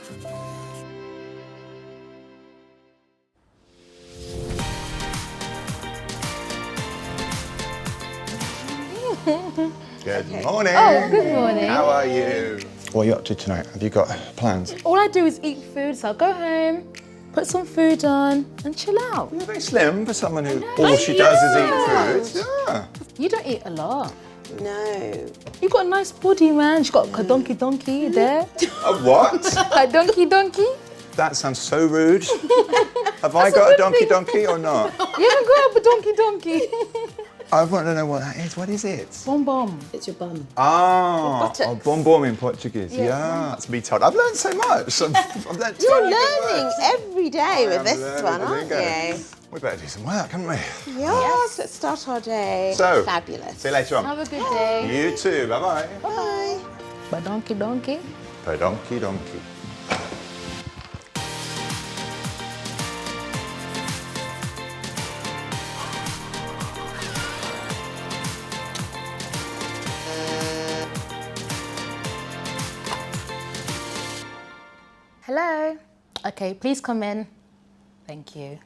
Good morning. Oh, good morning. How are you? What are you up to tonight? Have you got plans? All I do is eat food, so I'll go home, put some food on and chill out. You're very slim for someone who all she does is eat food. Yeah. You don't eat a lot. No. You've got a nice body, man. You've got a donkey there. A what? A donkey. That sounds so rude. Have I got a donkey or not? You haven't got a donkey. I want to know what that is. What is it? Bom. It's your bum. Ah, Your bom bom in Portuguese. Yeah, that's me told. I've learned so much. I've learned so You're many learning words. every day with this learning one, as we aren't go. you? We better do some work, haven't we? Yes, let's start our day. So, Fabulous. see you later on. Have a good day. You too. Bye-bye. Bye. But donkey. Donkey. Hello. Okay, please come in. Thank you.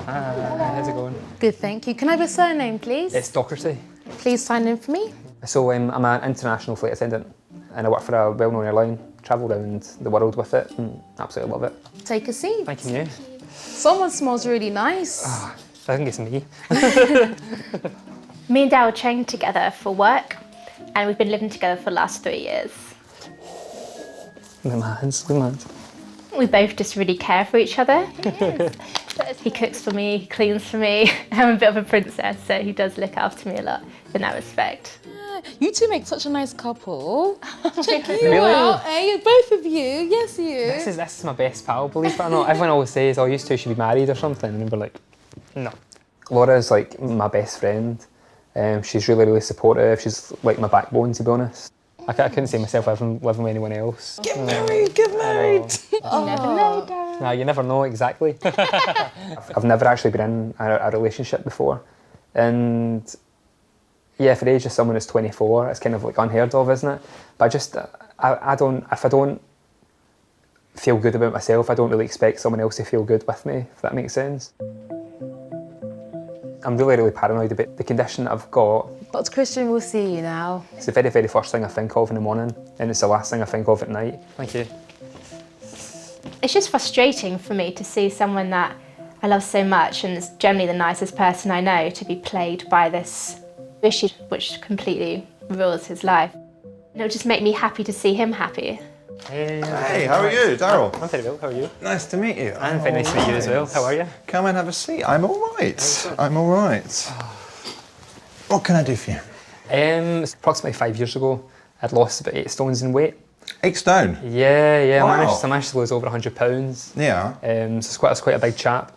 Hi, how's it going? Good, thank you. Can I have your surname, please? It's Doherty. Please sign in for me. So I'm an international flight attendant and I work for a well-known airline. Travel around the world with it and absolutely love it. Take a seat. Thank you. Someone smells really nice. I think it's me. Me and Daryl trained together for work and we've been living together for the last 3 years. Look at my hands, look at my hands. We both just really care for each other. He cooks for me, he cleans for me. I'm a bit of a princess, so he does look after me a lot in that respect. You two make such a nice couple. Check you Really? out, eh? Both of you. Yes, you. This is my best pal, believe it or not. Everyone always says, oh, you two should be married or something, and we're like, no. Laura's like my best friend. She's really supportive. She's like my backbone, to be honest. I couldn't see myself living with anyone else. Get married. You never know, Daryl. No, you never know exactly. I've never actually been in a relationship before. And yeah, for the age of someone who's 24, it's kind of like unheard of, isn't it? But if I don't feel good about myself, I don't really expect someone else to feel good with me, if that makes sense. I'm really paranoid about the condition that I've got. Dr Christian will see you now. It's the very first thing I think of in the morning, and it's the last thing I think of at night. Thank you. It's just frustrating for me to see someone that I love so much and is generally the nicest person I know to be plagued by this issue which completely rules his life. It'll just make me happy to see him happy. Hey, how are you, Daryl? I'm very well, how are you? Nice to meet you. And very nice to meet you as well, how are you? Come and have a seat. I'm all right. I'm all right. What can I do for you? Approximately 5 years ago, I'd lost about 8 stones in weight. 8 stone? Yeah, Wow. I managed to lose over 100 pounds. Yeah. So I was quite a big chap.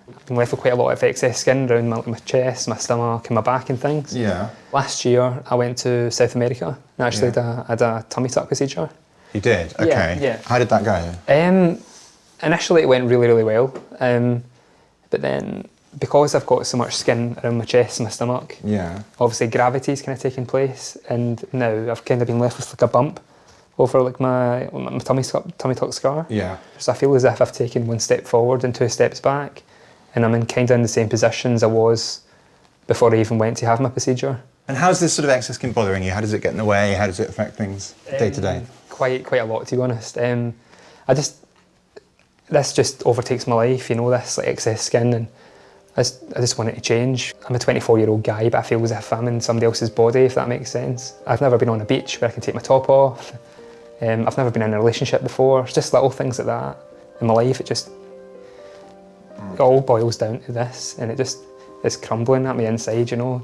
I've been left with quite a lot of excess skin around my chest, my stomach and my back and things. Yeah. Last year, I went to South America and actually had a tummy tuck procedure. You did? Okay. Yeah. How did that go? Initially, it went really well. But then, because I've got so much skin around my chest and my stomach, Yeah. obviously gravity's kind of taking place, and now I've kind of been left with like a bump over like my tummy tuck scar. Yeah. So I feel as if I've taken 1 step forward and 2 steps back, and I'm in the same position as I was before I even went to have my procedure. And how's this sort of excess skin bothering you? How does it get in the way? How does it affect things day to day? Quite a lot, to be honest. This just overtakes my life, you know, this like excess skin, and I just want it to change. I'm a 24-year-old guy, but I feel as if I'm in somebody else's body, if that makes sense. I've never been on a beach where I can take my top off. I've never been in a relationship before. It's just little things like that in my life. It all boils down to this, and it's crumbling at me inside, you know.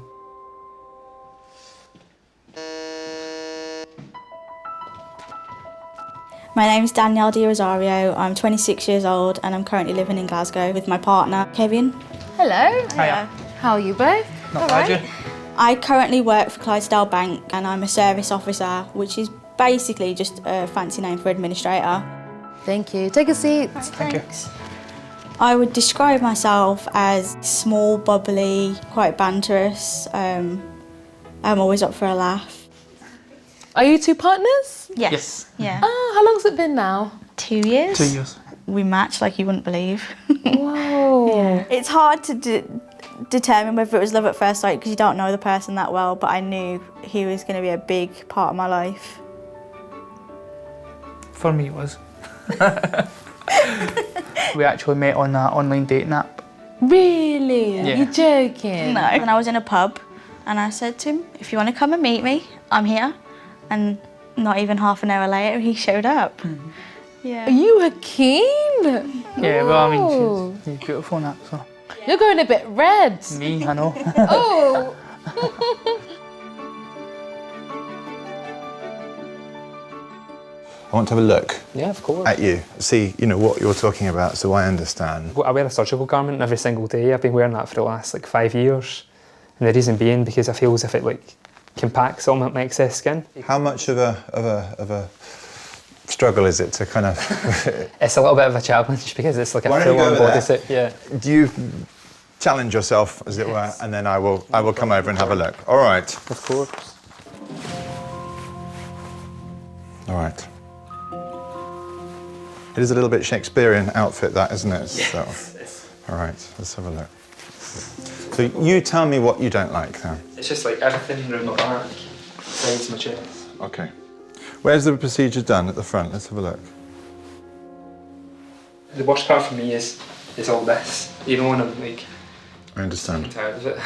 My name's Danielle Rosario. I'm 26 years old and I'm currently living in Glasgow with my partner, Kevin. Hello. Hiya. How are you both? Not bad, you? I currently work for Clydesdale Bank and I'm a service officer, which is basically just a fancy name for administrator. Thank you. Take a seat. Thanks. I would describe myself as small, bubbly, quite banterous. I'm always up for a laugh. Are you two partners? Yes. Yeah. Oh, how long's it been now? 2 years. 2 years. We match like you wouldn't believe. Whoa. It's hard to determine whether it was love at first sight because you don't know the person that well, but I knew he was going to be a big part of my life. For me, it was. We actually met on an online dating app. Really? Yeah. You're joking? No. And I was in a pub and I said to him, if you want to come and meet me, I'm here. And not even half an hour later, he showed up. Yeah. You were keen? Yeah, well, I Whoa. mean, she's beautiful and that, so. You're going a bit red. Me, I know. Oh. I want to have a look Yeah, of course. at you, see, you know, what you're talking about, so I understand. I wear a surgical garment every single day. I've been wearing that for the last like 5 years. And the reason being because I feel as if it like compacts all my excess skin. How much of a struggle is it to kind of... It's a little bit of a challenge because it's like a Why don't you full-on go over body there? suit. Yeah. Do you challenge yourself, as it were, and then I will come over and have a look. All right. Of course. All right. It is a little bit Shakespearean outfit, that, isn't it? So, all right, let's have a look. So you tell me what you don't like, then. It's just like everything around my back, sides my chest. Okay. Where's the procedure done? At the front. Let's have a look. The worst part for me is all this. You know, when I'm like I understand. tired of it.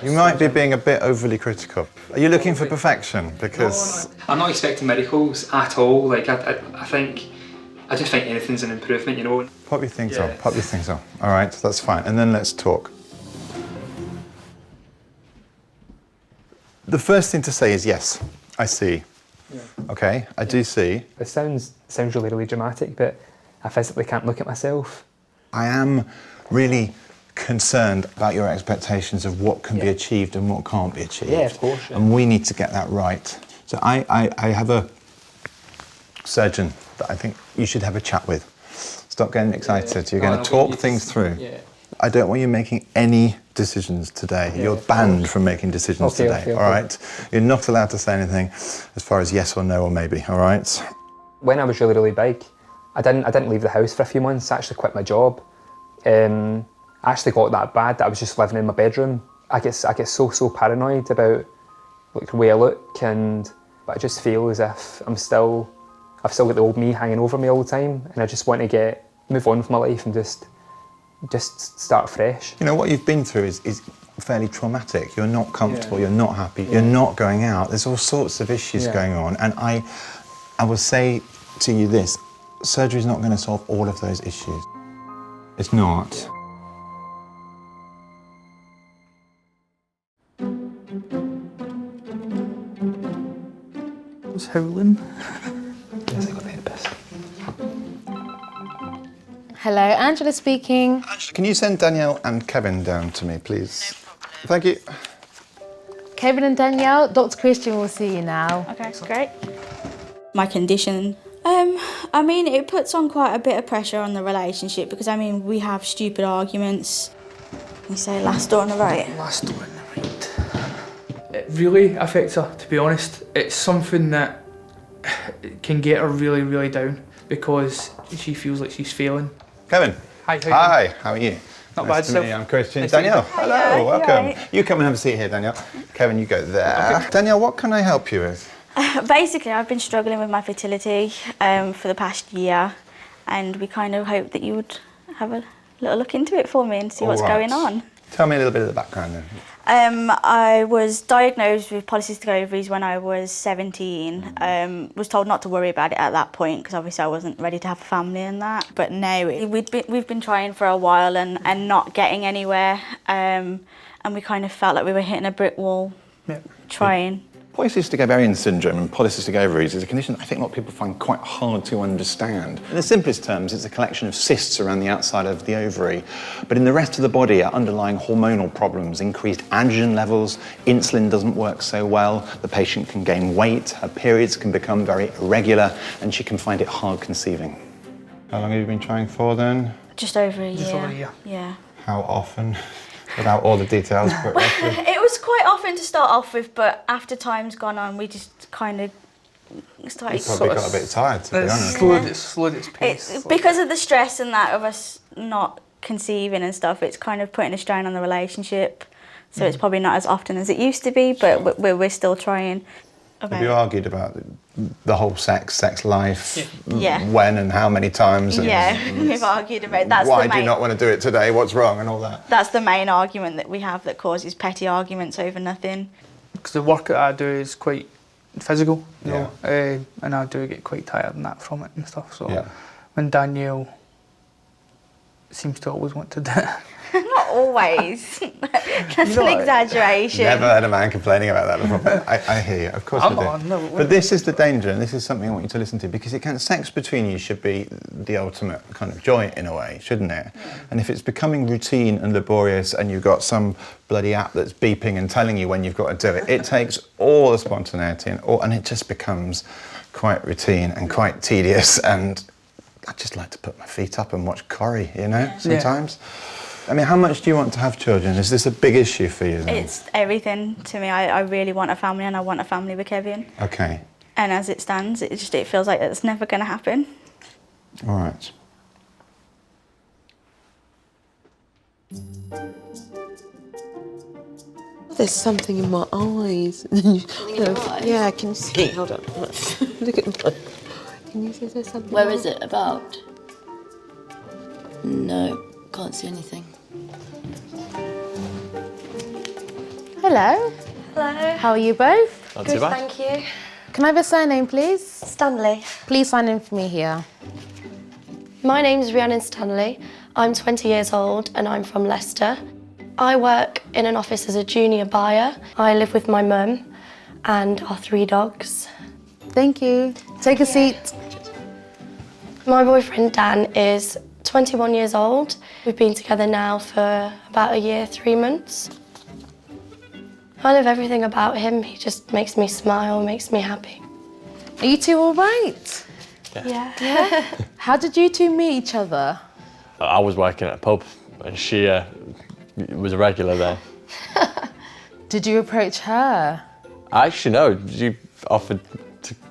You might be being a bit overly critical. Are you looking for perfection? Because I'm not expecting miracles at all. Like I just think anything's an improvement, you know. pop your things Yeah. on. Pop your things on. All right, that's fine. And then let's talk. The first thing to say is yes, I see. Yeah. Okay, I do see. It sounds really, really dramatic, but I physically can't look at myself. I am really concerned about your expectations of what can be achieved and what can't be achieved. Yeah, of course, yeah. And we need to get that right. So I have a surgeon that I think you should have a chat with. Stop getting excited. You're going to talk things through. Yeah. I don't want you making any decisions today. Yeah, You're of banned course. from making decisions Okay, today, okay, all okay. right? You're not allowed to say anything as far as yes or no or maybe, all right? When I was really, really big, I didn't leave the house for a few months. I actually quit my job. I actually got that bad that I was just living in my bedroom. I get so paranoid about like the way I look, but I just feel as if I've still got the old me hanging over me all the time, and I just want to move on with my life and just start fresh. You know, what you've been through is fairly traumatic. You're not comfortable, you're not happy, you're not going out. There's all sorts of issues going on. And I will say to you this, surgery is not going to solve all of those issues. It's not. I was howling. Yes, I got the herpes. Hello, Angela speaking. Can you send Danielle and Kevin down to me, please? Thank you. Kevin and Danielle, Dr Christian will see you now. Okay, great. My condition, I mean, it puts on quite a bit of pressure on the relationship because, I mean, we have stupid arguments. You say last door on the right. Last door on the right. It really affects her, to be honest. It's something that can get her really, really down because she feels like she's failing. Kevin. Hi, Hi, how are you? Not Nice bad, to self. meet you. I'm Christian. Nice to meet you. Danielle, hello, Hi, welcome. you right? You come and have a seat here, Danielle. Kevin, you go there. Danielle, what can I help you with? Basically, I've been struggling with my fertility for the past year, and we kind of hope that you would have a little look into it for me and see what's All right. going on. Tell me a little bit of the background then. I was diagnosed with polycystic ovaries when I was 17. Was told not to worry about it at that point because obviously I wasn't ready to have a family and that. But now we've been trying for a while and not getting anywhere. And we kind of felt like we were hitting a brick wall trying. Polycystic ovarian syndrome and polycystic ovaries is a condition I think a lot of people find quite hard to understand. In the simplest terms, it's a collection of cysts around the outside of the ovary. But in the rest of the body are underlying hormonal problems, increased androgen levels, insulin doesn't work so well, the patient can gain weight, her periods can become very irregular, and she can find it hard conceiving. How long have you been trying for then? Just over a year. Just over a year. Yeah. How often? Without all the details, but roughly. It was quite often to start off with, but after time's gone on, we just kind of started. Probably got a bit tired, to be honest. It's slowed its pace. It's because of the stress and that of us not conceiving and stuff, it's kind of putting a strain on the relationship. So it's probably not as often as it used to be, but we're still trying. Okay. Have you argued about the whole sex life? Yeah. When and how many times? And Yeah, we've argued about that. Why do you not want to do it today? What's wrong and all that? That's the main argument that we have that causes petty arguments over nothing. Because the work that I do is quite physical, you Yeah. know, and I do get quite tired and that from it and stuff. So Yeah. when Danielle seems to always want to do it. Not always. That's an exaggeration. Never heard a man complaining about that before. I hear you, of course I do. No, But this is the danger, and this is something I want you to listen to, because sex between you should be the ultimate kind of joy in a way, shouldn't it? Yeah. And if it's becoming routine and laborious and you've got some bloody app that's beeping and telling you when you've got to do it, it takes all the spontaneity and it just becomes quite routine and quite tedious, and I just like to put my feet up and watch Corrie, you know, sometimes. Yeah. I mean, how much do you want to have children? Is this a big issue for you then? It's everything to me. I really want a family, and I want a family with Kevin. Okay. And as it stands, it feels like it's never going to happen. All right. There's something in my eyes. Yeah, can you see? Hold on. Look at my... Can you see there's something? Where is it about? No, can't see anything. Hello. Hello. How are you both? Not too bad. Thank you. Can I have your surname, please? Stanley. Please sign in for me here. My name's Rhiannon Stanley. I'm 20 years old and I'm from Leicester. I work in an office as a junior buyer. I live with my mum and our 3 dogs. Thank you. Take a seat. My boyfriend Dan is 21 years old. We've been together now for about a year, 3 months. I love everything about him. He just makes me smile, makes me happy. Are you two all right? Yeah. How did you two meet each other? I was working at a pub and she was a regular there. Did you approach her? Actually, no. You offered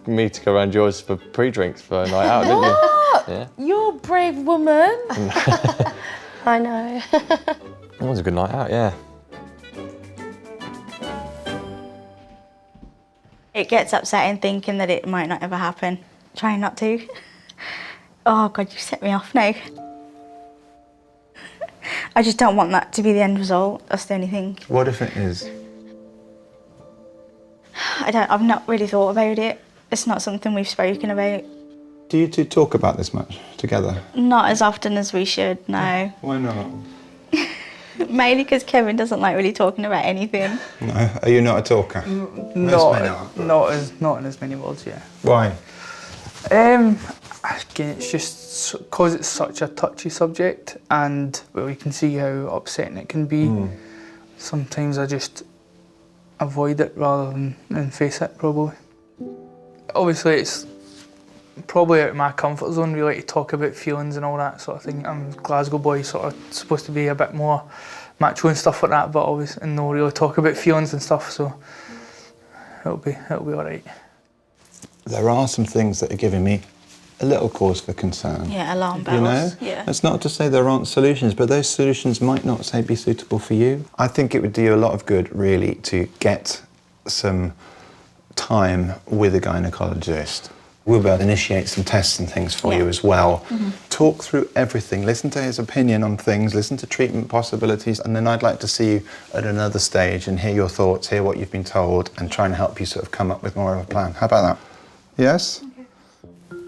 me to go around yours for pre-drinks for a night out, didn't you? What? Yeah. You're a brave woman. I know. It was a good night out, yeah. It gets upsetting thinking that it might not ever happen. Trying not to. Oh God, you set me off now. I just don't want that to be the end result. That's the only thing. What if it is? I've not really thought about it. It's not something we've spoken about. Do you two talk about this much together? Not as often as we should, no. Why not? Mainly because Kevin doesn't like really talking about anything. No. Are you not a talker? Not in as many words, yeah. Why? Again, it's just because it's such a touchy subject, and well, you can see how upsetting it can be. Sometimes I just avoid it rather than face it, probably. Obviously, it's probably out of my comfort zone, really, to talk about feelings and all that sort of thing. I'm a Glasgow boy, sort of supposed to be a bit more macho and stuff like that, but obviously no really talk about feelings and stuff, so it'll be all right. There are some things that are giving me a little cause for concern. Yeah, alarm bells. You know? Yeah. It's not to say there aren't solutions, but those solutions might not, say, be suitable for you. I think it would do you a lot of good, really, to get some time with a gynecologist. We'll be able to initiate some tests and things for you as well. Talk through everything, listen to his opinion on things, listen to treatment possibilities, and then I'd like to see you at another stage and hear your thoughts, hear what you've been told, and try and help you sort of come up with more of a plan. How about that? Yes?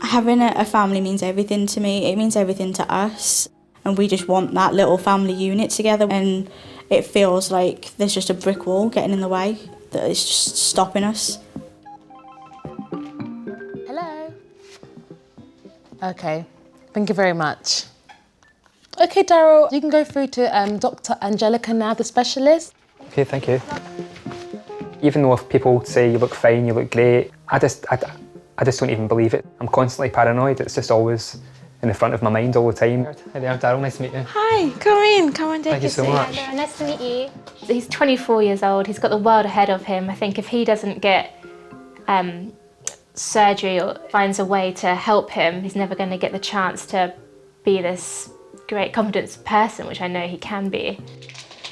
Having a family means everything to me. It means everything to us. And we just want that little family unit together. And it feels like there's just a brick wall getting in the way, that is just stopping us. Hello. Okay, thank you very much. Okay, Daryl, you can go through to Dr. Angelica now, the specialist. Okay, thank you. Even though if people say you look fine, you look great, I just don't even believe it. I'm constantly paranoid. It's just always in the front of my mind all the time. Hi there, Daryl, nice to meet you. Hi, come in, come and take Thank you so much. Hi, nice to meet you. He's 24 years old. He's got the world ahead of him. I think if he doesn't get surgery or finds a way to help him, he's never going to get the chance to be this great confident person, which I know he can be.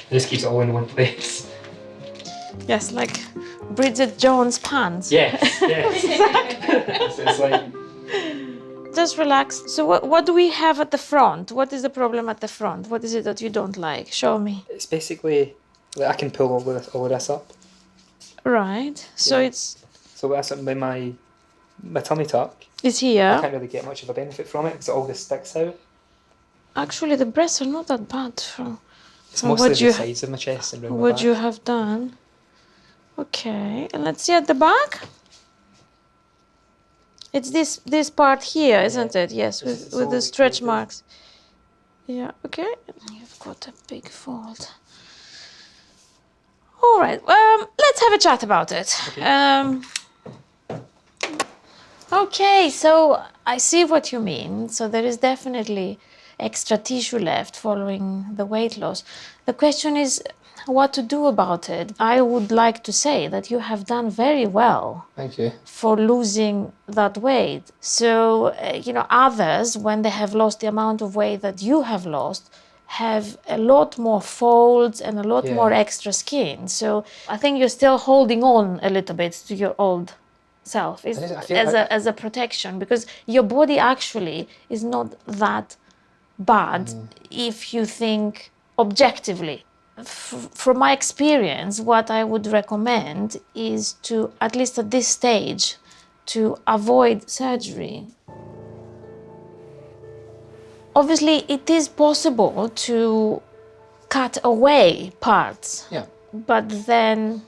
This keeps it all in one place. Yes, like Bridget Jones' pants. Yes, yes. So it's like... Just relax. So what do we have at the front? What is the problem at the front? What is it that you don't like? Show me. It's basically, like, I can pull all of this up. Right. So it's that's my tummy tuck. It's here. I can't really get much of a benefit from it because all this sticks out. Actually, the breasts are not that bad from It's mostly the sides of my chest and round my what back. you have done. Okay, and let's see at the back. It's this part here, isn't it? Yes, with the stretch marks. Yeah, okay. You've got a big fold. All right, let's have a chat about it. Okay, so I see what you mean. So there is definitely extra tissue left following the weight loss. The question is what to do about it. I would like to say that you have done very well. Thank you. For losing that weight. So, others, when they have lost the amount of weight that you have lost, have a lot more folds and a lot more extra skin. So I think you're still holding on a little bit to your old self as a protection, because your body actually is not that bad if you think objectively. From my experience, what I would recommend is to, at least at this stage, to avoid surgery. Obviously, it is possible to cut away parts, but then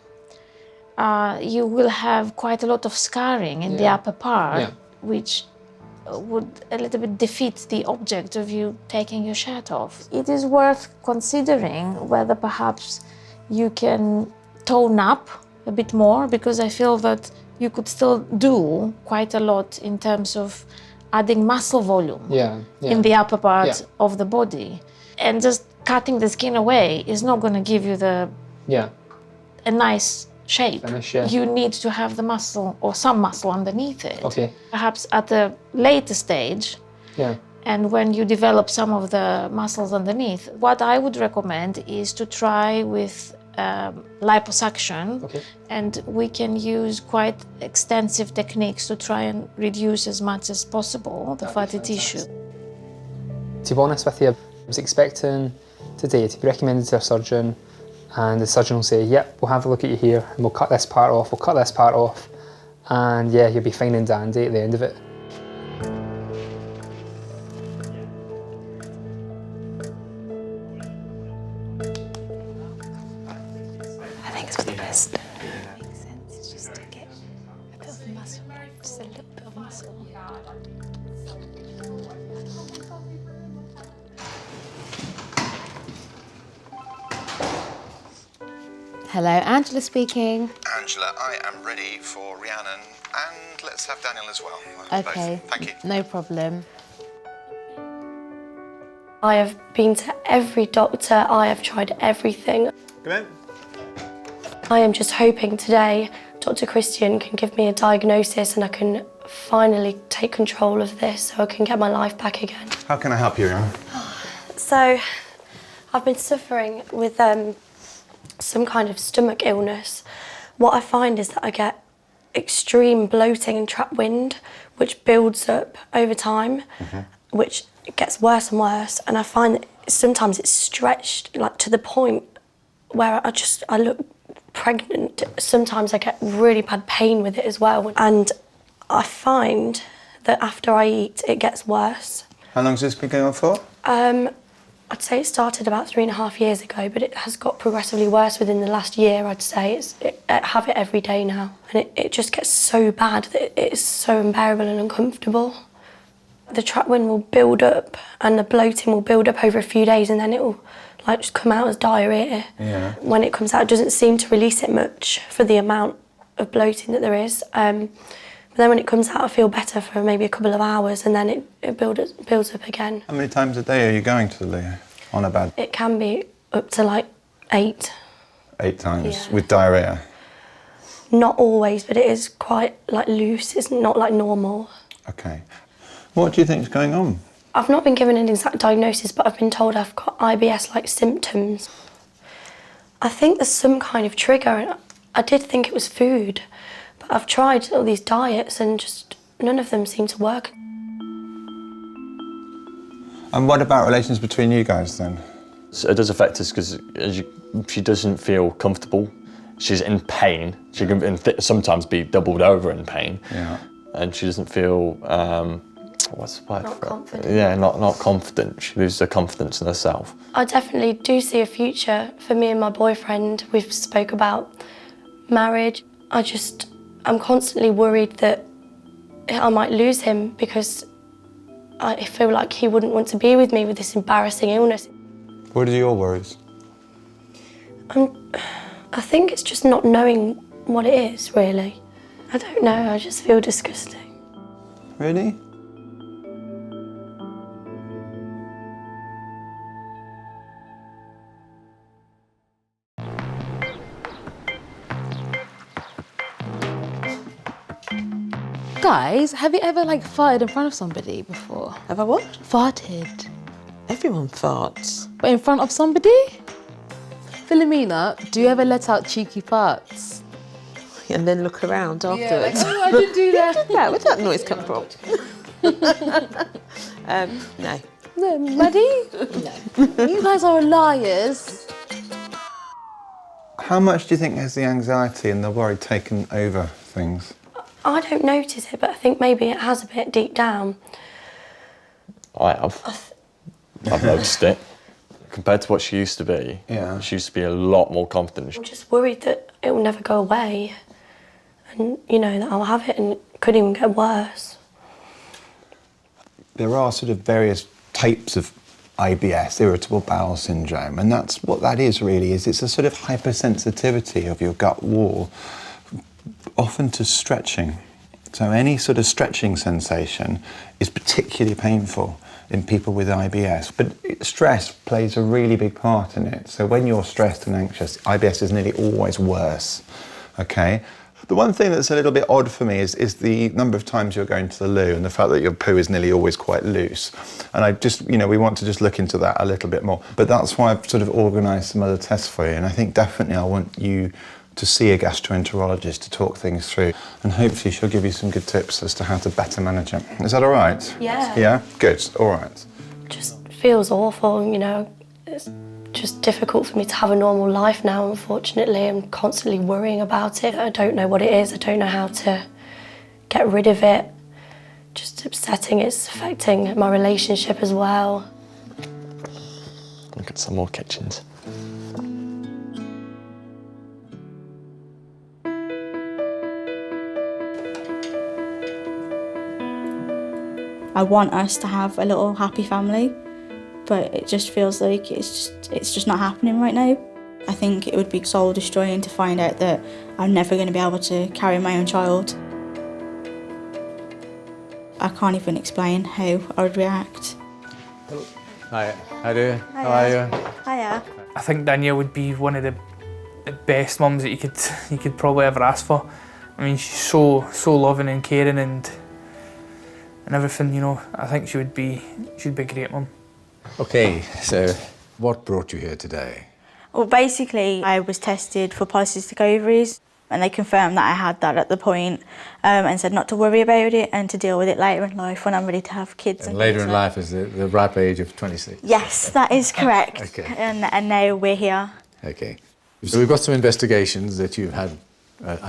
you will have quite a lot of scarring in the upper part, which would a little bit defeat the object of you taking your shirt off. It is worth considering whether perhaps you can tone up a bit more, because I feel that you could still do quite a lot in terms of adding muscle volume in the upper part of the body. And just cutting the skin away is not going to give you a nice shape. You need to have the muscle or some muscle underneath it. Okay. Perhaps at a later stage, and when you develop some of the muscles underneath, what I would recommend is to try with liposuction, and we can use quite extensive techniques to try and reduce as much as possible the fatty tissue. To be honest with you, I was expecting today to be recommended to a surgeon, and the surgeon will say, yep, we'll have a look at you here and we'll cut this part off, and you'll be fine and dandy at the end of it. I think it's for the best. It makes sense just to get a bit of muscle, just a little bit of muscle. Hello, Angela speaking. Angela, I am ready for Rhiannon, and let's have Daniel as well. Okay. Both. Thank you. No problem. I have been to every doctor, I have tried everything. Come in. I am just hoping today Dr Christian can give me a diagnosis and I can finally take control of this so I can get my life back again. How can I help you, Rhiannon? So, I've been suffering with some kind of stomach illness. What I find is that I get extreme bloating and trapped wind, which builds up over time, which gets worse and worse. And I find that sometimes it's stretched like to the point where I look pregnant. Sometimes I get really bad pain with it as well. And I find that after I eat, it gets worse. How long has this been going on for? I'd say it started about 3.5 years ago, but it has got progressively worse within the last year, I'd say. I have it every day now, and it just gets so bad that it is so unbearable and uncomfortable. The trapped wind will build up, and the bloating will build up over a few days, and then it will just come out as diarrhoea. Yeah. When it comes out, it doesn't seem to release it much for the amount of bloating that there is. But then when it comes out, I feel better for maybe a couple of hours, and then it builds up again. How many times a day are you going to the loo on a bed? It can be up to 8. 8 times, Yeah. with diarrhoea? Not always, but it is quite like loose. It's not like normal. Okay. What do you think is going on? I've not been given an exact diagnosis, but I've been told I've got IBS-like symptoms. I think there's some kind of trigger, and I did think it was food, but I've tried all these diets and just none of them seem to work. And what about relations between you guys then? So it does affect us because she doesn't feel comfortable. She's in pain. She can sometimes be doubled over in pain. Yeah. And she doesn't feel, what's the word? Not confident. Yeah, not confident. She loses her confidence in herself. I definitely do see a future for me and my boyfriend. We've spoke about marriage. I'm constantly worried that I might lose him because I feel like he wouldn't want to be with me with this embarrassing illness. What are your worries? I think it's just not knowing what it is, really. I don't know, I just feel disgusting. Really? Guys, have you ever like farted in front of somebody before? Have I what? Farted. Everyone farts. But in front of somebody? Philomena, do you ever let out cheeky farts? And then look around afterwards. Oh, I did do that. Yeah, where'd that noise come from? No. No, Maddie? No. You guys are liars. How much do you think has the anxiety and the worry taken over things? I don't notice it, but I think maybe it has a bit deep down. I have. I've noticed it. Compared to what she used to be, Yeah. she used to be a lot more confident. I'm just worried that it will never go away and, you know, that I'll have it and it could even get worse. There are sort of various types of IBS, irritable bowel syndrome, and that's what that is really, is it's a sort of hypersensitivity of your gut wall, often to stretching. So any sort of stretching sensation is particularly painful in people with IBS, but stress plays a really big part in it. So when you're stressed and anxious, IBS is nearly always worse, okay? The one thing that's a little bit odd for me is the number of times you're going to the loo and the fact that your poo is nearly always quite loose. And I just, you know, we want to just look into that a little bit more. But that's why I've sort of organised some other tests for you. And I think definitely I want you to see a gastroenterologist to talk things through. And hopefully she'll give you some good tips as to how to better manage it. Is that all right? Yeah. Yeah? Good, all right. It just feels awful, you know. It's just difficult for me to have a normal life now, unfortunately. I'm constantly worrying about it. I don't know what it is. I don't know how to get rid of it. Just upsetting. It's affecting my relationship as well. Look at some more kitchens. I want us to have a little happy family, but it just feels like it's just not happening right now. I think it would be soul destroying to find out that I'm never going to be able to carry my own child. I can't even explain how I would react. Hi, how do you? How are you? Hiya. I think Danielle would be one of the best mums that you could probably ever ask for. I mean, she's so loving and caring and everything, you know. I think she'd be a great mum. Okay, so what brought you here today? Well, basically, I was tested for polycystic ovaries, and they confirmed that I had that at the point, and said not to worry about it and to deal with it later in life when I'm ready to have kids. And later in life is the ripe age of 26? Yes, that is correct. Okay. And now we're here. Okay. So we've got some investigations that you've had.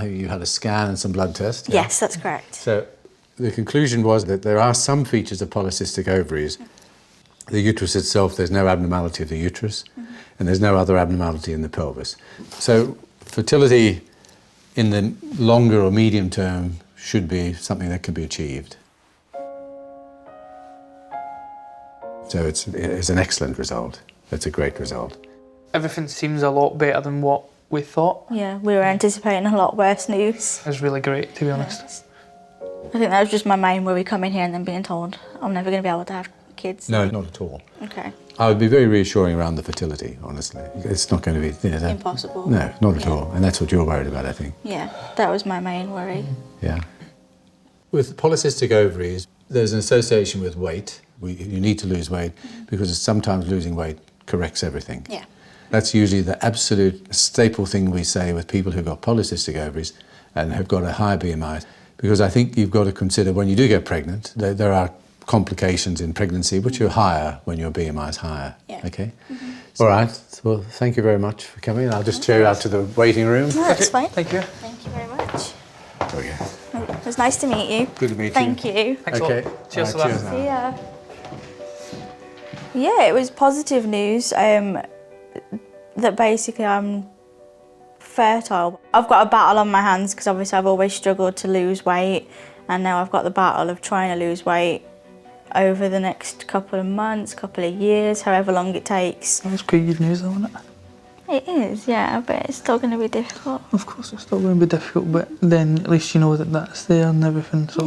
You had a scan and some blood tests? Yeah? Yes, that's correct. So the conclusion was that there are some features of polycystic ovaries. The uterus itself, there's no abnormality of the uterus, and there's no other abnormality in the pelvis. So fertility in the longer or medium term should be something that can be achieved. So it's an excellent result. It's a great result. Everything seems a lot better than what we thought. Yeah, we were anticipating a lot worse news. It's really great, to be honest. I think that was just my main worry coming here and then being told I'm never going to be able to have kids? No, not at all. Okay. I would be very reassuring around the fertility, honestly. It's not going to be... Impossible. No, not at all. And that's what you're worried about, I think. Yeah, that was my main worry. Yeah. With polycystic ovaries, there's an association with weight. You need to lose weight because sometimes losing weight corrects everything. Yeah. That's usually the absolute staple thing we say with people who've got polycystic ovaries and have got a high BMI, because I think you've got to consider when you do get pregnant, there are complications in pregnancy which are higher when your BMI is higher. Yeah. Okay? All right. Well, thank you very much for coming. I'll just show you out to the waiting room. No, that's fine. Thank you. Thank you very much. Okay. It was nice to meet you. Good to meet you. Thank you. Thanks a Okay. lot. Cheers All for right, that. cheers now. See ya. Yeah, it was positive news that basically I'm fertile. I've got a battle on my hands because obviously I've always struggled to lose weight, and now I've got the battle of trying to lose weight over the next couple of months, couple of years, however long it takes. That's quite good news though, isn't it? It is, yeah, but it's still going to be difficult. Of course it's still going to be difficult, but then at least you know that that's there and everything, so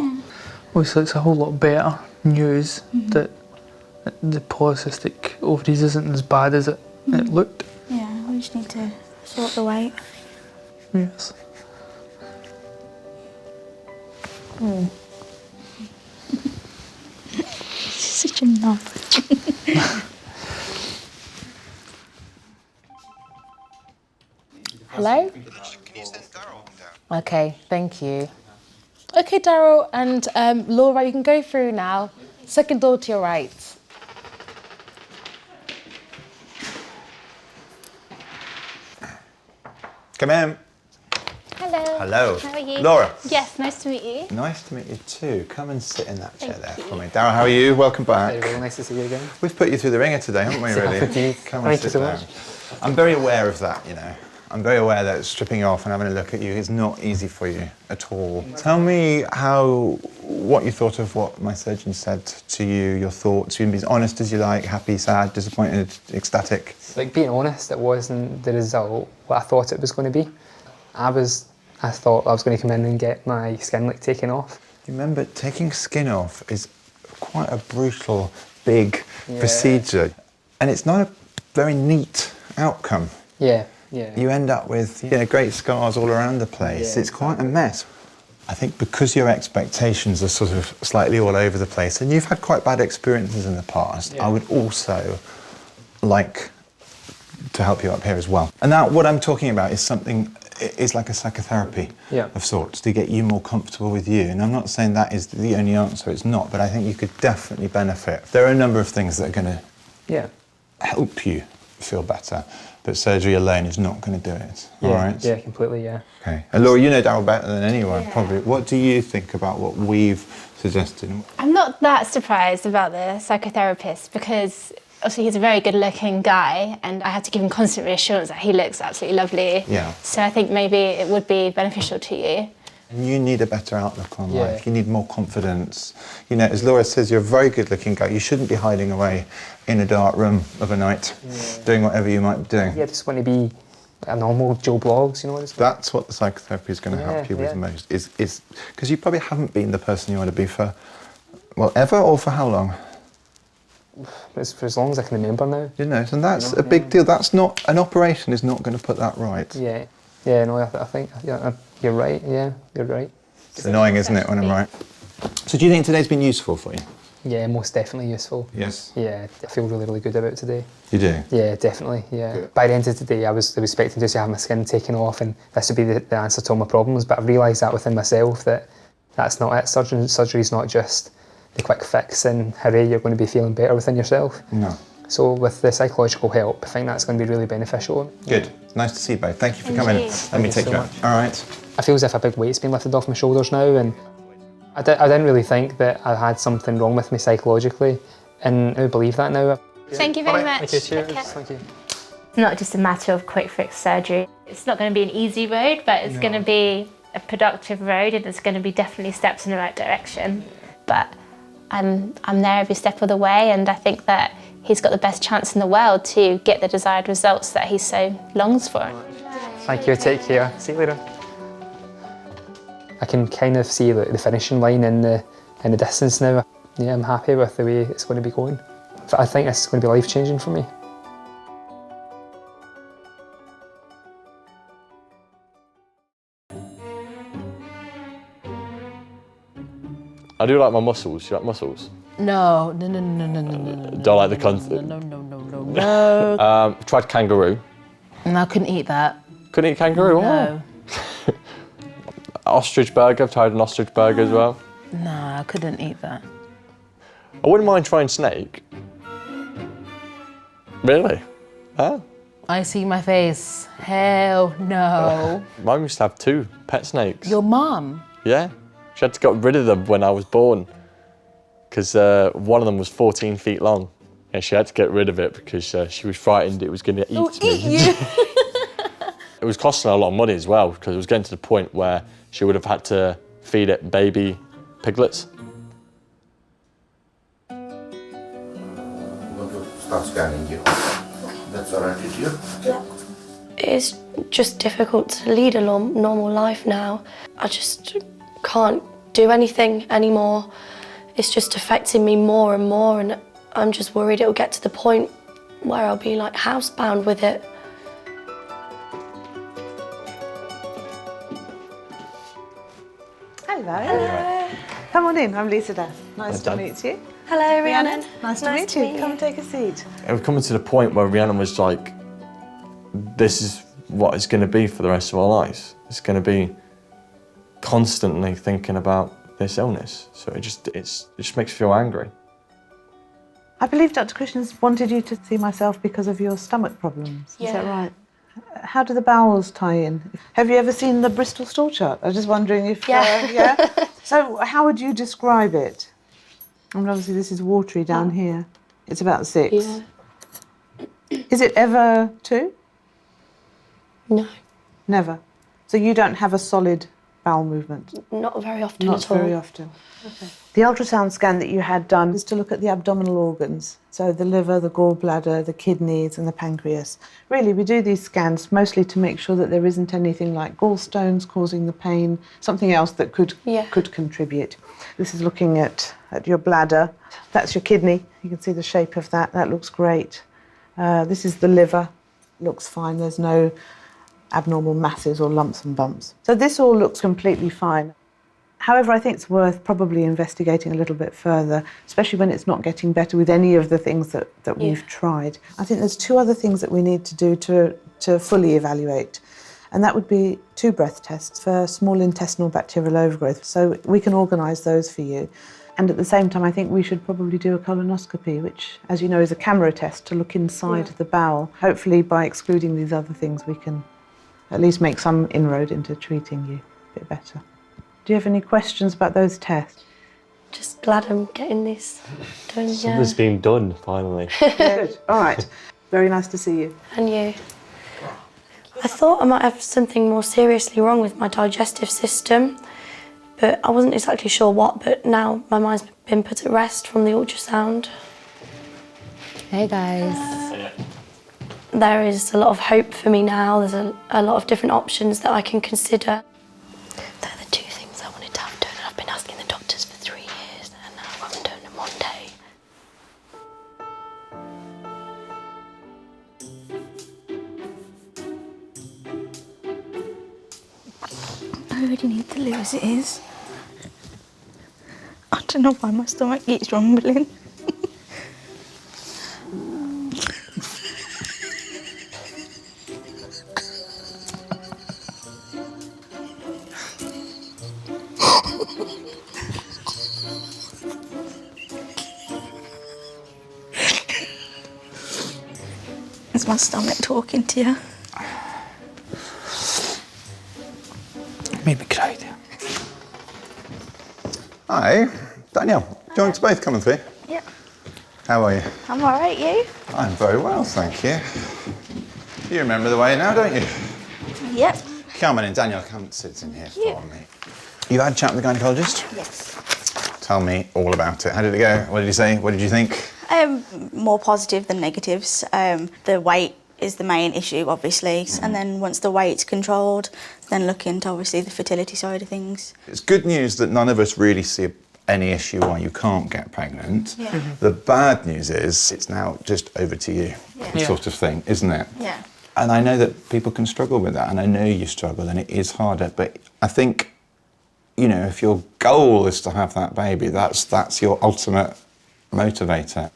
obviously it's a whole lot better news that the polycystic ovaries isn't as bad as it looked. Yeah, we just need to sort the weight. Yes. Such a knob. Hello? Okay, thank you. Okay, Daryl and Laura, you can go through now. Second door to your right. Come in. Hello. Hello. How are you? Laura. Yes, nice to meet you. Nice to meet you too. Come and sit in that chair Thank there you. for me. Daryl, how are you? Welcome back. Very nice to see you again. We've put you through the ringer today, haven't we, really? Come and Thank you sit so down. much. I'm very aware of that, you know. I'm very aware that stripping you off and having a look at you is not easy for you at all. Tell me what you thought of what my surgeon said to you, your thoughts. You can be as honest as you like, happy, sad, disappointed, ecstatic. Like, being honest, it wasn't the result what I thought it was going to be. I thought I was going to come in and get my skin taken off. You remember, taking skin off is quite a brutal, big procedure. And it's not a very neat outcome. Yeah. You end up with great scars all around the place. It's quite a mess. I think because your expectations are sort of slightly all over the place, and you've had quite bad experiences in the past, I would also like to help you up here as well. And now what I'm talking about is something, it's like a psychotherapy of sorts to get you more comfortable with you. And I'm not saying that is the only answer, it's not, but I think you could definitely benefit. There are a number of things that are going to help you feel better, but surgery alone is not going to do it, all right? Yeah, completely, yeah. Okay. And Laura, you know Daryl better than anyone, probably. What do you think about what we've suggested? I'm not that surprised about the psychotherapist because obviously he's a very good looking guy and I have to give him constant reassurance that he looks absolutely lovely. Yeah. So I think maybe it would be beneficial to you. And you need a better outlook on life. You need more confidence. You know, as Laura says, you're a very good looking guy. You shouldn't be hiding away in a dark room of a night, doing whatever you might be doing. Yeah, I just want to be a normal Joe Blogs, you know. That's what the psychotherapy is going to help you with most, is because you probably haven't been the person you want to be for, well, ever, or for how long? It's for as long as I can remember now. You know, and that's a big deal. That's not, an operation is not going to put that right. Yeah, no, I think you're right, you're right. It's annoying, isn't it, when I'm right? So do you think today's been useful for you? Yeah, most definitely useful. Yes. Yeah, I feel really, really good about today. You do? Yeah, definitely, yeah. Good. By the end of today, I was expecting just to have my skin taken off and this would be the answer to all my problems, but I've realised that within myself that that's not it. Surgery's not just the quick fix and hooray, you're going to be feeling better within yourself. No. So with the psychological help, I think that's going to be really beneficial. Good. Nice to see you both. Thank you for coming. Let me take you out. All right. I feel as if a big weight's been lifted off my shoulders now, and I didn't really think that I had something wrong with me psychologically, and I believe that now. Thank you very much. Thank you, cheers. Thank you. It's not just a matter of quick fix surgery. It's not going to be an easy road, but it's going to be a productive road and it's going to be definitely steps in the right direction. But I'm there every step of the way, and I think that he's got the best chance in the world to get the desired results that he so longs for. Thank you, take care. See you later. I can kind of see the finishing line in the distance now. Yeah, I'm happy with the way it's going to be going. I think this is going to be life-changing for me. I do like my muscles. You like muscles? No. Don't like the No. tried kangaroo. No, I couldn't eat that. Couldn't eat kangaroo? No. Ostrich burger. I've tried an ostrich burger as well. No, I couldn't eat that. I wouldn't mind trying snake. Really? Huh? I see my face. Hell no. Mum used to have 2 pet snakes. Your mum? Yeah. She had to get rid of them when I was born because one of them was 14 feet long. And she had to get rid of it because she was frightened it was going to eat me. You. It was costing her a lot of money as well because it was getting to the point where she would have had to feed it baby piglets. I'm going to start scanning you. That's all right with you? Yeah. It's just difficult to lead a normal life now. I just can't do anything anymore. It's just affecting me more and more, and I'm just worried it'll get to the point where I'll be like housebound with it. Hello. Hello. Come on in, I'm Lisa Death. Nice to meet you. Hello, Rhiannon. Nice to meet you. Come and take a seat. It was coming to the point where Rhiannon was like, this is what it's going to be for the rest of our lives. It's going to be constantly thinking about this illness. So it just makes me feel angry. I believe Dr Christian's wanted you to see myself because of your stomach problems. Yeah. Is that right? How do the bowels tie in? Have you ever seen the Bristol stool chart? I was just wondering if... Yeah. Yeah? So how would you describe it? I mean, obviously this is watery down here. It's about 6. Yeah. Is it ever 2? No. Never? So you don't have a solid bowel movement? Not very often Not at all. very often. Okay. The ultrasound scan that you had done is to look at the abdominal organs, so the liver, the gallbladder, the kidneys and the pancreas. Really, we do these scans mostly to make sure that there isn't anything like gallstones causing the pain, something else that could contribute. This is looking at your bladder. That's your kidney. You can see the shape of that. That looks great. This is the liver. Looks fine. There's no abnormal masses or lumps and bumps. So this all looks completely fine. However, I think it's worth probably investigating a little bit further, especially when it's not getting better with any of the things that we've tried. I think there's 2 other things that we need to do to fully evaluate, and that would be 2 breath tests for small intestinal bacterial overgrowth. So we can organise those for you. And at the same time, I think we should probably do a colonoscopy, which, as you know, is a camera test to look inside the bowel. Hopefully, by excluding these other things, we can at least make some inroad into treating you a bit better. Do you have any questions about those tests? Just glad I'm getting this done. Something's been done, finally. Good. All right. Very nice to see you. And you. I thought I might have something more seriously wrong with my digestive system, but I wasn't exactly sure what, but now my mind's been put at rest from the ultrasound. Hey guys. There is a lot of hope for me now. There's a lot of different options that I can consider. They're the 2 things I wanted to have done, and I've been asking the doctors for 3 years, and now I've got them done in one day. I really need to lose it is. I don't know why my stomach keeps rumbling. Is my stomach talking to you? Made me cry. Hi, Danielle. Do you want to both come and see? Yep. How are you? I'm all right, you? I'm very well, thank you. You remember the way now, don't you? Yep. Come on in, Danielle, come sit in here for me. You had a chat with the gynecologist? Yes. Tell me all about it. How did it go? What did he say? What did you think? More positive than negatives. The weight is the main issue, obviously, and then once the weight's controlled, then look into obviously the fertility side of things. It's good news that none of us really see any issue why you can't get pregnant. The bad news is it's now just over to you, sort of thing, isn't it? Yeah. And I know that people can struggle with that, and I know you struggle, and it is harder, but I think, you know, if your goal is to have that baby, that's your ultimate motivator.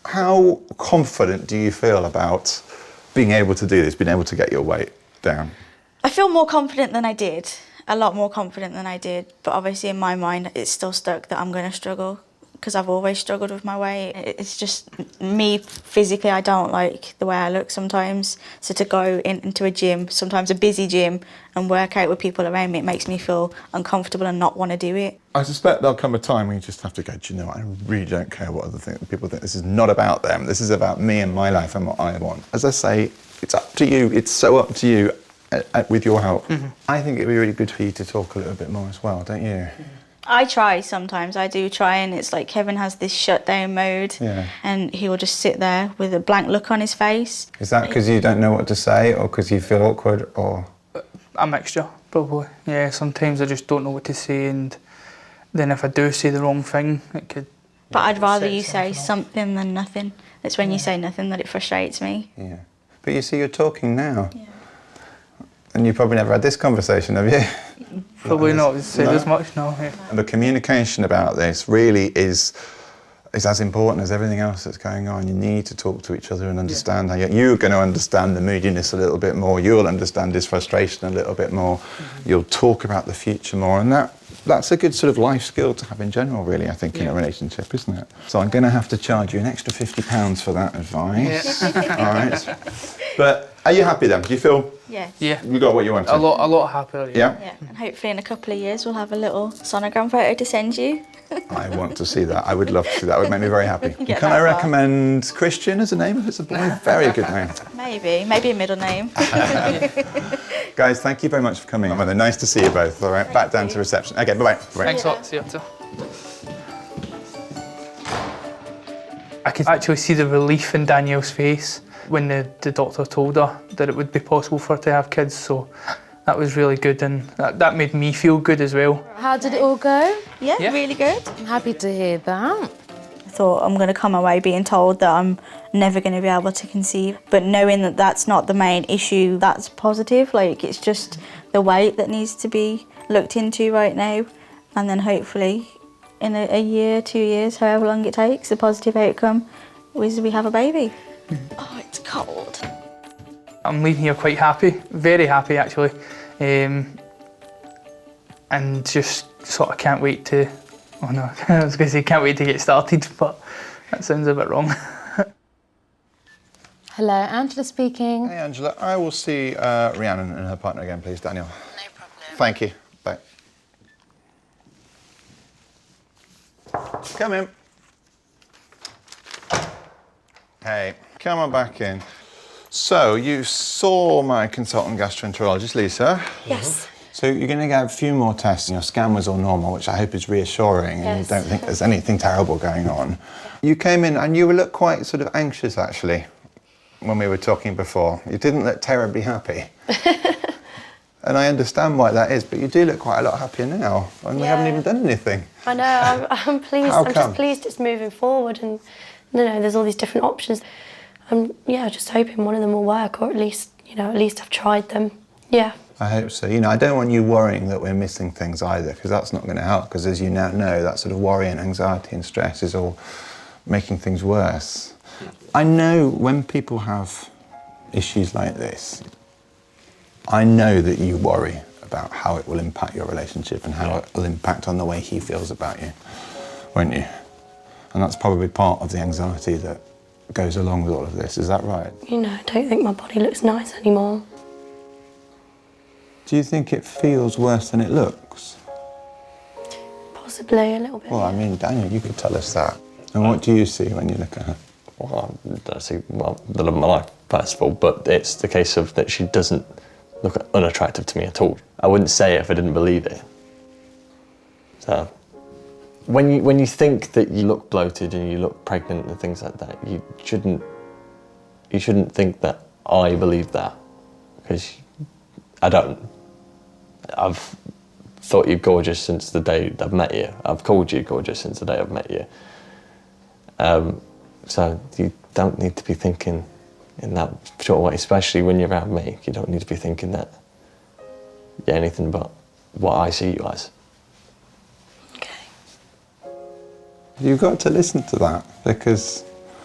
How confident do you feel about being able to do this, being able to get your weight down? I feel more confident than I did, a lot more confident than I did, but obviously in my mind it's still stuck that I'm going to struggle because I've always struggled with my weight. It's just me physically, I don't like the way I look sometimes, so to go into a gym, sometimes a busy gym, and work out with people around me, it makes me feel uncomfortable and not want to do it. I suspect there'll come a time when you just have to go, do you know what, I really don't care what other people think. This is not about them. This is about me and my life and what I want. As I say, it's up to you. It's so up to you with your help. I think it'd be really good for you to talk a little bit more as well, don't you? I try sometimes, I do try, and it's like Kevin has this shutdown mode and he will just sit there with a blank look on his face. Is that because you don't know what to say or because you feel awkward or...? A mixture, probably. Yeah, sometimes I just don't know what to say, and then if I do say the wrong thing, it could... But I'd rather you say something than nothing. It's when you say nothing that it frustrates me. Yeah. But you see, you're talking now. And you probably never had this conversation, have you? Probably not said as much, no. Yeah. The communication about this really is as important as everything else that's going on. You need to talk to each other and understand how you're going to understand the moodiness a little bit more. You'll understand his frustration a little bit more. You'll talk about the future more, and that's a good sort of life skill to have in general, really, I think, in a relationship, isn't it? So I'm going to have to charge you an extra £50 for that advice. All right. But are you happy then? Do you feel you got what you wanted? A lot happier. Yeah? And hopefully in a couple of years we'll have a little sonogram photo to send you. I want to see that. I would love to see that. It would make me very happy. Get Can that I far. recommend Christian as a name if it's a boy? Very good name. Maybe a middle name. Guys, thank you very much for coming. Well, nice to see you both. All right, back down to reception. Okay, bye-bye. Thanks a lot. See you later. I could actually see the relief in Danielle's face when the doctor told her that it would be possible for her to have kids, so that was really good, and that made me feel good as well. How did it all go? Yeah, really good. I'm happy to hear that. I thought I'm going to come away being told that I'm never going to be able to conceive, but knowing that that's not the main issue, that's positive. Like, it's just the weight that needs to be looked into right now, and then hopefully in a year, 2 years, however long it takes, the positive outcome is we have a baby. Oh, it's cold. I'm leaving here quite happy, very happy actually, and just sort of can't wait to, oh no, I was going to say can't wait to get started, but that sounds a bit wrong. Hello, Angela speaking. Hey, Angela. I will see Rhiannon and her partner again, please, Daniel. No problem. Thank you. Bye. Come in. Hey, come on back in. So, you saw my consultant gastroenterologist, Lisa. Yes. So you're going to get a few more tests, and your scan was all normal, which I hope is reassuring, and you don't think there's anything terrible going on. You came in and you looked quite sort of anxious, actually, when we were talking before. You didn't look terribly happy. And I understand why that is, but you do look quite a lot happier now, and we haven't even done anything. I know, I'm pleased. How I'm come? just pleased it's moving forward, and there's all these different options. I'm just hoping one of them will work, or at least I've tried them. Yeah. I hope so. I don't want you worrying that we're missing things either, because that's not going to help, because as you now know, that sort of worry and anxiety and stress is all making things worse. I know when people have issues like this, I know that you worry about how it will impact your relationship and how it will impact on the way he feels about you, won't you? And that's probably part of the anxiety that goes along with all of this. Is that right? I don't think my body looks nice anymore. Do you think it feels worse than it looks? Possibly a little bit. Well, I mean, Daniel, you could tell us that. And what do you see when you look at her? Well, I see, the love of my life, first of all, but it's the case of that she doesn't look unattractive to me at all. I wouldn't say it if I didn't believe it. So, when you think that you look bloated and you look pregnant and things like that, you shouldn't think that I believe that, because I don't. I've thought you gorgeous since the day I've met you. I've called you gorgeous since the day I've met you. So you don't need to be thinking in that sort of way, especially when you're around me. You don't need to be thinking that you're anything but what I see you as. You've got to listen to that, because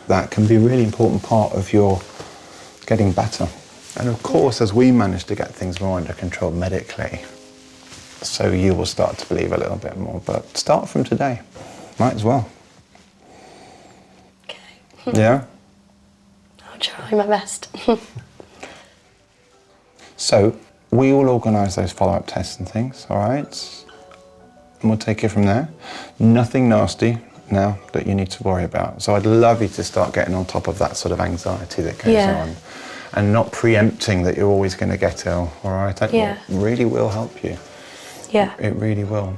that can be a really important part of your getting better. And of course, as we manage to get things more under control medically, so you will start to believe a little bit more. But start from today, might as well. Okay. Yeah? I'll try my best. So, we will organise those follow-up tests and things, all right? And we'll take it from there. Nothing nasty now that you need to worry about. So I'd love you to start getting on top of that sort of anxiety that goes on, and not preempting that you're always going to get ill, all right? That really will help you. Yeah. It really will.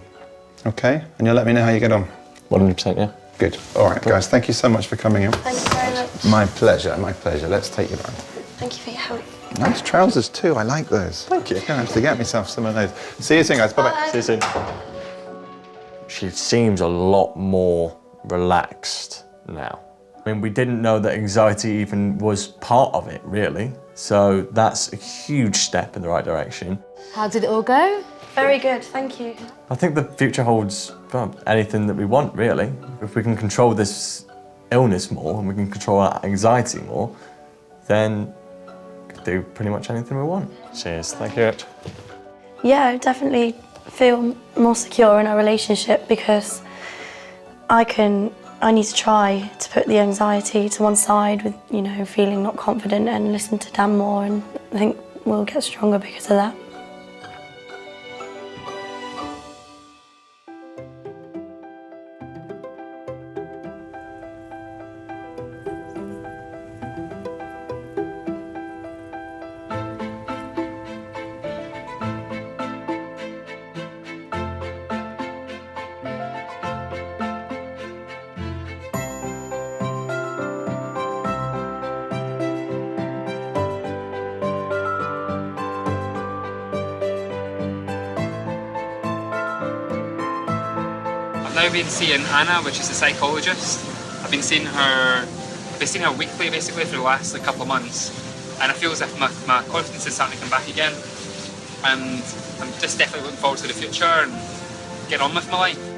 Okay? And you'll let me know how you get on. 100%, yeah. Good. All right, guys, thank you so much for coming in. Thank you very much. My pleasure, my pleasure. Let's take you around. Thank you for your help. Nice trousers too, I like those. Thank you. I'm going to have to get myself some of those. See you soon, guys. Bye-bye. See you soon. She seems a lot more relaxed now. I mean, we didn't know that anxiety even was part of it, really. So that's a huge step in the right direction. How did it all go? Very good, thank you. I think the future holds anything that we want, really. If we can control this illness more and we can control our anxiety more, then we can do pretty much anything we want. Cheers, thank you. Yeah, I definitely feel more secure in our relationship, because I need to try to put the anxiety to one side with, you know, feeling not confident, and listen to Dan more, and I think we'll get stronger because of that. I've now been seeing Anna, which is a psychologist. I've been seeing her weekly, basically, for the last couple of months, and I feel as if my confidence is starting to come back again, and I'm just definitely looking forward to the future and getting on with my life.